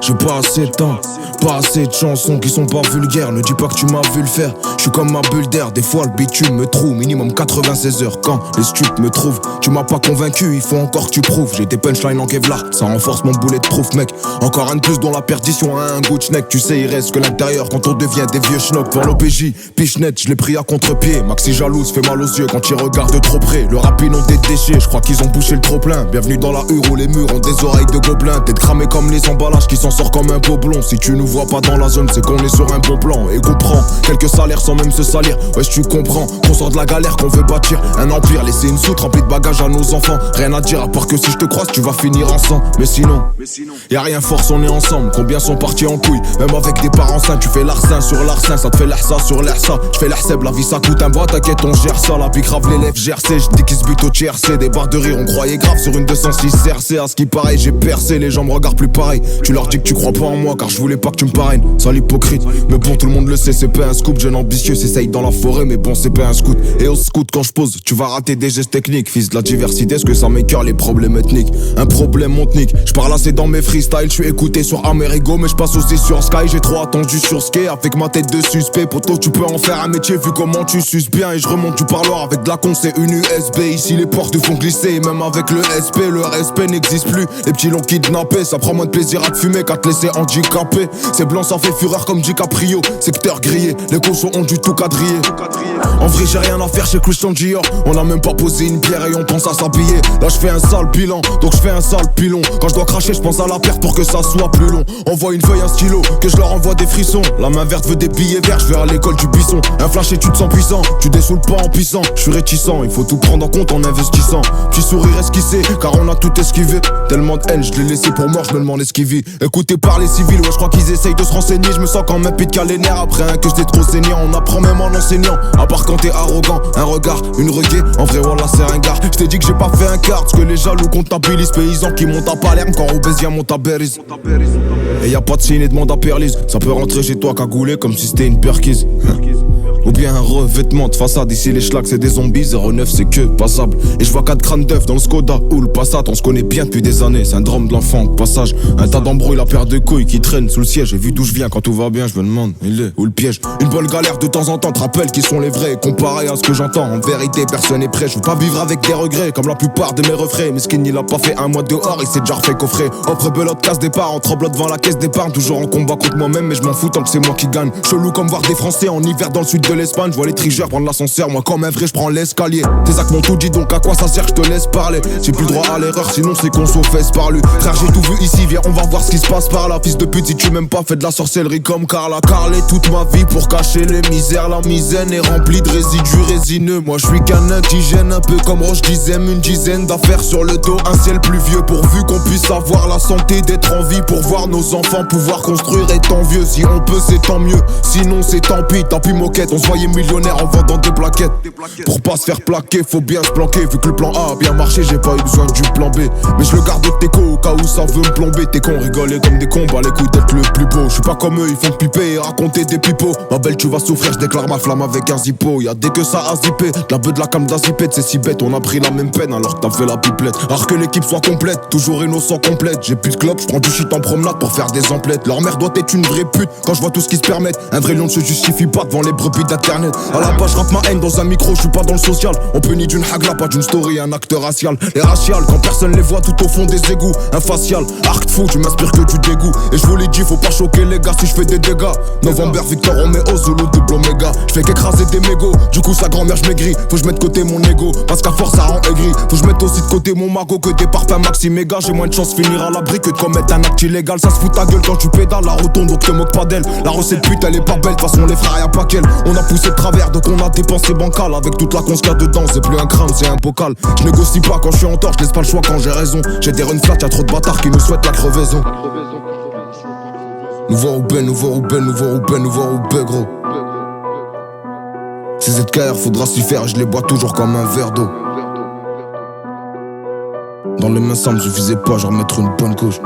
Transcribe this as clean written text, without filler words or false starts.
J'ai pas assez de temps, pas assez de chansons qui sont pas vulgaires. Ne dis pas que tu m'as vu le faire, je suis comme ma bulle d'air. Des fois le bitume me trouve, minimum 96 heures. Quand les stupes me trouvent, tu m'as pas convaincu, il faut encore que tu prouves. J'ai des punchlines en Kevlar, ça renforce mon boulet de proof mec. Encore un de plus dont la perdition a un goût de schneck. Tu sais il reste que l'intérieur quand on devient des vieux schnocks. Pour l'OPJ, pichenette, je l'ai pris à contre-pied. Maxi jalouse, fait mal aux yeux quand il regarde trop près. Le rap ils ont des déchets, je crois qu'ils ont bouché le trop plein. Bienvenue dans la hure où les murs ont des oreilles de gobelins. T'es cramé comme les emballages qui s'en sort comme un boblon. Si tu nous vois pas dans la zone, c'est qu'on est sur un bon plan. Et comprends, quelques salaires sans même se salir. Ouais, tu comprends qu'on sort de la galère, qu'on veut bâtir un empire. Laisser une soute remplie de bagages à nos enfants. Rien à dire à part que si je te croise, tu vas finir ensemble. Mais sinon, y'a rien force, on est ensemble. Combien sont partis en couille, même avec des parents sains. Tu fais l'arsin sur l'arsin, ça te fait l'ersa sur l'ersa. Je fais l'erseb, la vie ça coûte un bois, t'inquiète, on gère ça. La pique grave l'élève GRC, je dis qu'ils se butent au TRC. Des barres de rire, on croyait grave sur une 206 CRC. À ce qui paraît, j'ai percé, les gens me regardent plus pareil. Tu leur dis que tu crois pas en moi, car je voulais pas que tu me parraines. Sale hypocrite, mais bon, tout le monde le sait, c'est pas un scoop. Jeune ambitieux, s'essaye dans la forêt, mais bon, c'est pas un scout. Et au scout, quand je pose, tu vas rater des gestes techniques. Fils de la diversité, est-ce que ça m'écœure les problèmes ethniques? Un problème montnique, je parle assez dans mes freestyles. Je suis écouté sur Amerigo, mais je passe aussi sur Sky. J'ai trop attendu sur Ski, avec ma tête de suspect. Poto, tu peux en faire un métier vu comment tu suces bien. Et je remonte du parloir avec de la con, c'est une USB. Ici, les portes font glisser, et même avec le SP, le respect n'existe plus. Les petits l'ont kidnappé, ça prend moins de plaisir à te fumer qu'à te laisser handicapé. C'est blanc, ça fait fureur comme DiCaprio. Secteur grillé, les cochons ont du tout quadrillé. En vrai, j'ai rien à faire chez Christian Dior. On a même pas posé une pierre et on pense à s'habiller. Là, je fais un sale bilan, donc je fais un sale pilon. Quand je dois cracher, je pense à la perte pour que ça soit plus long. Envoie une feuille, un stylo, que je leur envoie des frissons. La main verte veut des billets verts, je vais à l'école du buisson. Un flash et tu te sens puissant, tu dessoules pas en puissant. Je suis réticent, il faut tout prendre en compte en investissant. Petit sourire esquissé, car on a tout esquivé. Tellement de haine, je l'ai laissé pour mort, je me demande ce qu'il vit. Écoutez par les civils, ouais, je crois qu'ils essayent de se renseigner. Je me sens quand même pite qu'à les nerfs après un que j'étais trop saignant. On apprend même en enseignant, à part quand t'es arrogant. Un regard, une reggae, en vrai voilà c'est un gars. J't'ai dit que j'ai pas fait un quart, parce que les jaloux comptabilisent. Paysans qui montent à Palerme quand Robésien monte à Berriz. Et y'a pas de signe et demande à Perlise. Ça peut rentrer chez toi cagoulé comme si c'était une perquise. Ou bien un revêtement de façade. Ici les schlags c'est des zombies, 09 c'est que passable. Et je vois 4 crânes d'œufs dans le Skoda ou le Passat. On se connaît bien depuis des années, syndrome de l'enfant au passage. Un tas d'embrouilles, la paire de couilles qui traîne sous le siège. J'ai vu d'où je viens quand tout va bien, je me demande il est où le piège. Une bonne galère de temps en temps te rappelle qui sont les vrais. Comparé à ce que j'entends, en vérité personne n'est prêt. Je veux pas vivre avec des regrets comme la plupart de mes refrains. Mais Skin il a pas fait un mois dehors, il s'est déjà refait coffrer. Offre belote, casse départ, en tremblant devant la caisse d'épargne. Toujours en combat contre moi-même, mais je m'en fous tant que c'est moi qui gagne. Chelou comme voir des Français en hiver dans le sud de l'Espagne. Je vois les trigeurs prendre l'ascenseur, moi comme un vrai je prends l'escalier. Tes actes m'ont tout dit, donc à quoi ça sert, je te laisse parler. J'ai plus le droit à l'erreur, sinon c'est qu'on s'en fesse par lui. Frère j'ai tout vu ici, viens on va voir ce qui se passe par là. Fils de pute si tu m'aimes pas, fais de la sorcellerie comme Carla. Carlé toute ma vie pour cacher les misères. La misaine est remplie de résidus résineux. Moi je suis qu'un indigène, un peu comme Roche Dizem. Une dizaine d'affaires sur le dos, un ciel pluvieux. Pourvu qu'on puisse avoir la santé d'être en vie. Pour voir nos enfants pouvoir construire étant vieux. Si on peut c'est tant mieux, sinon c'est tant pis moquette. On se voyait millionnaire en vendant des plaquettes. Pour pas se faire plaquer, faut bien se planquer. Vu que le plan A a bien marché, j'ai pas eu besoin du plan B. Mais je le garde de teco au cas où ça veut me plomber. T'es con, rigoler comme des cons, bah les couilles d'être le plus beau. Je suis pas comme eux, ils font piper et raconter des pipeaux. Ma belle tu vas souffrir, je déclare ma flamme avec un zippo. Y'a dès que ça a zippé, de la beuh de la cam de la zipette. C'est si bête, on a pris la même peine alors que t'as fait la pipelette. Alors que l'équipe soit complète, toujours innocent complète. J'ai plus de clope, j'prends du shit en promenade pour faire des emplettes. Leur mère doit être une vraie pute quand je vois tout ce qu'ils se permettent. Un vrai lion ne se justifie pas devant les brebis d'internet. À la base j'rappe ma haine dans un micro, je suis pas dans le social. On peut ni d'une hagla, pas d'une story, un acte racial. Les raciales, quand personne les voit tout au fond des égouts. Un facial, arc fou, tu m'inspires que du dégoût. Et je vous l'ai dit, faut pas choquer les gars si je fais des dégâts. November, Victor, Romeo, Zulu, double Omega. Je fais qu'écraser des mégots, du coup sa grand-mère je maigris. Faut que je mette de côté mon ego, parce qu'à force ça rend aigri. Faut que je mette aussi de côté mon magot que des parfums maxi méga. J'ai moins de chance de finir à l'abri que de commettre un acte illégal. Ça se fout ta gueule quand tu pédales, la rotonde donc te moque pas d'elle. La recette pute elle est pas belle, de toute façon les frères y'a pas qu'elle. On a poussé de travers donc on a dépensé bancal. Avec toute la conce qu'il y a dedans, c'est plus un crâne, c'est un bocal. Je négocie pas quand je suis en tort, je laisse pas le choix quand j'ai raison. J'ai des run flats, y'a trop de bâtards qui me souhaitent la crevaison. Nouveau Roubaix, nouveau Roubaix, nouveau Roubaix, nouveau Roubaix gros. Ces ZKR faudra s'y faire, je les bois toujours comme un verre d'eau. Dans les mains ça me suffisait pas, genre mettre une bonne couche.